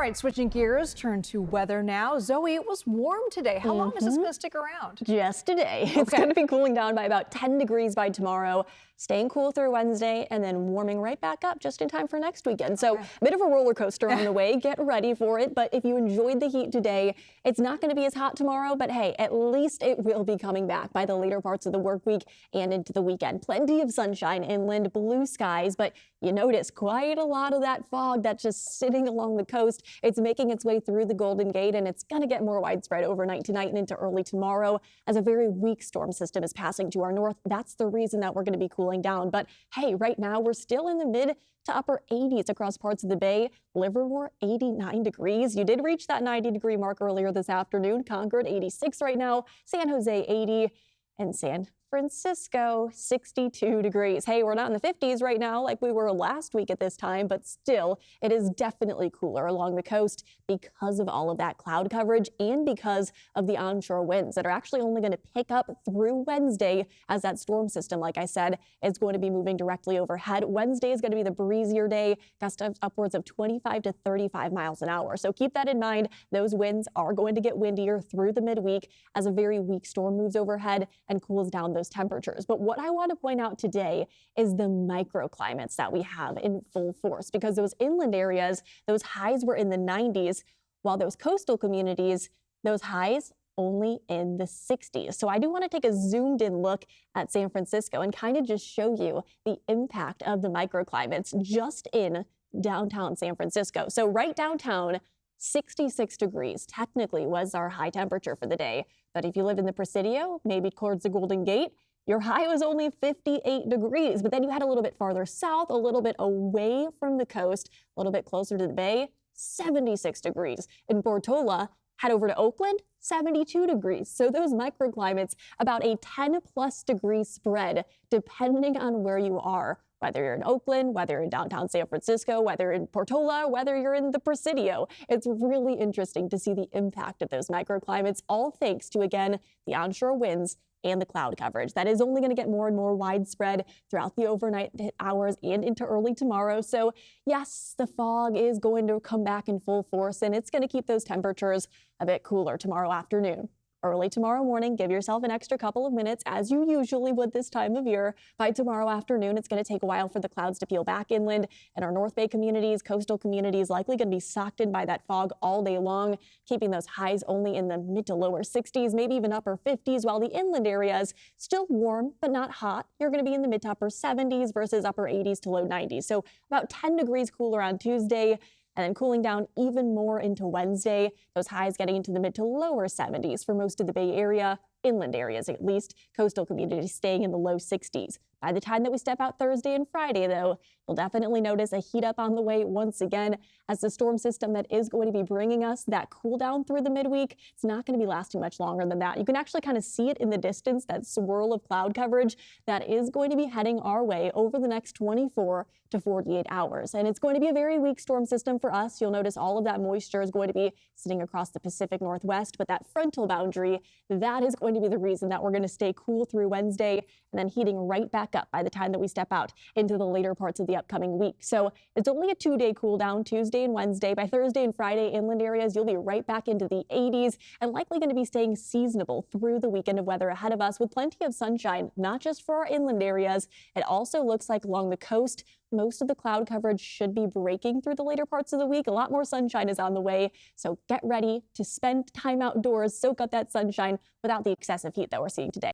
right, switching gears, turn to weather now. Zoe, it was warm today. How long is this going to stick around? Just today. It's going to be cooling down by about 10 degrees by tomorrow, staying cool through Wednesday, and then warming right back up just in time for next weekend. So a bit of a roller coaster on the way. Get ready for it. But if you enjoyed the heat today, it's not going to be as hot tomorrow. But hey, at least it will be coming back by the later parts of the work week and into the weekend. Plenty of sunshine inland, blue skies, but you notice quite a lot of that fog that's just sitting along the coast. It's making its way through the Golden Gate, and it's going to get more widespread overnight tonight and into early tomorrow as a very weak storm system is passing to our north. That's the reason that we're going to be cooling down. But hey, right now we're still in the mid to upper 80s across parts of the Bay. Livermore, 89 degrees. You did reach that 90-degree mark earlier this afternoon. Concord, 86 right now. San Jose, 80. And San Francisco, 62 degrees. Hey, we're not in the 50s right now like we were last week at this time, but still, it is definitely cooler along the coast because of all of that cloud coverage and because of the onshore winds that are actually only going to pick up through Wednesday as that storm system, like I said, is going to be moving directly overhead. Wednesday is going to be the breezier day, gusts upwards of 25 to 35 miles an hour. So keep that in mind. Those winds are going to get windier through the midweek as a very weak storm moves overhead and cools down those temperatures. But what I want to point out today is the microclimates that we have in full force, because those inland areas, those highs were in the 90s, while those coastal communities, those highs only in the 60s. So I do want to take a zoomed in look at San Francisco and kind of just show you the impact of the microclimates just in downtown San Francisco. So right downtown, 66 degrees technically was our high temperature for the day. But if you lived in the Presidio, maybe towards the Golden Gate, your high was only 58 degrees. But then you had a little bit farther south, a little bit away from the coast, a little bit closer to the Bay, 76 degrees. In Portola, head over to Oakland, 72 degrees. So those microclimates, about a 10+ degree spread, depending on where you are. Whether you're in Oakland, whether you're in downtown San Francisco, whether in Portola, whether you're in the Presidio. It's really interesting to see the impact of those microclimates, all thanks to, again, the onshore winds and the cloud coverage. That is only going to get more and more widespread throughout the overnight hours and into early tomorrow. So yes, the fog is going to come back in full force, and it's going to keep those temperatures a bit cooler tomorrow afternoon. Early tomorrow morning, give yourself an extra couple of minutes, as you usually would this time of year. By tomorrow afternoon, it's going to take a while for the clouds to peel back inland, and our North Bay communities, coastal communities, likely going to be socked in by that fog all day long, keeping those highs only in the mid to lower 60s, maybe even upper 50s, while the inland areas still warm but not hot. You're going to be in the mid to upper 70s versus upper 80s to low 90s. So about 10 degrees cooler on Tuesday, and then cooling down even more into Wednesday. Those highs getting into the mid to lower 70s for most of the Bay Area, inland areas at least, coastal communities staying in the low 60s. By the time that we step out Thursday and Friday, though, you'll definitely notice a heat up on the way once again as the storm system that is going to be bringing us that cool down through the midweek. It's not going to be lasting much longer than that. You can actually kind of see it in the distance, that swirl of cloud coverage that is going to be heading our way over the next 24 to 48 hours. And it's going to be a very weak storm system for us. You'll notice all of that moisture is going to be sitting across the Pacific Northwest, but that frontal boundary, that is going to be the reason that we're going to stay cool through Wednesday and then heating right back up by the time that we step out into the later parts of the upcoming week. So it's only a 2-day cool down, Tuesday and Wednesday. By Thursday and Friday, inland areas, you'll be right back into the 80s and likely going to be staying seasonable through the weekend of weather ahead of us with plenty of sunshine, not just for our inland areas. It also looks like along the coast, most of the cloud coverage should be breaking through the later parts of the week. A lot more sunshine is on the way, so get ready to spend time outdoors, soak up that sunshine without the excessive heat that we're seeing today.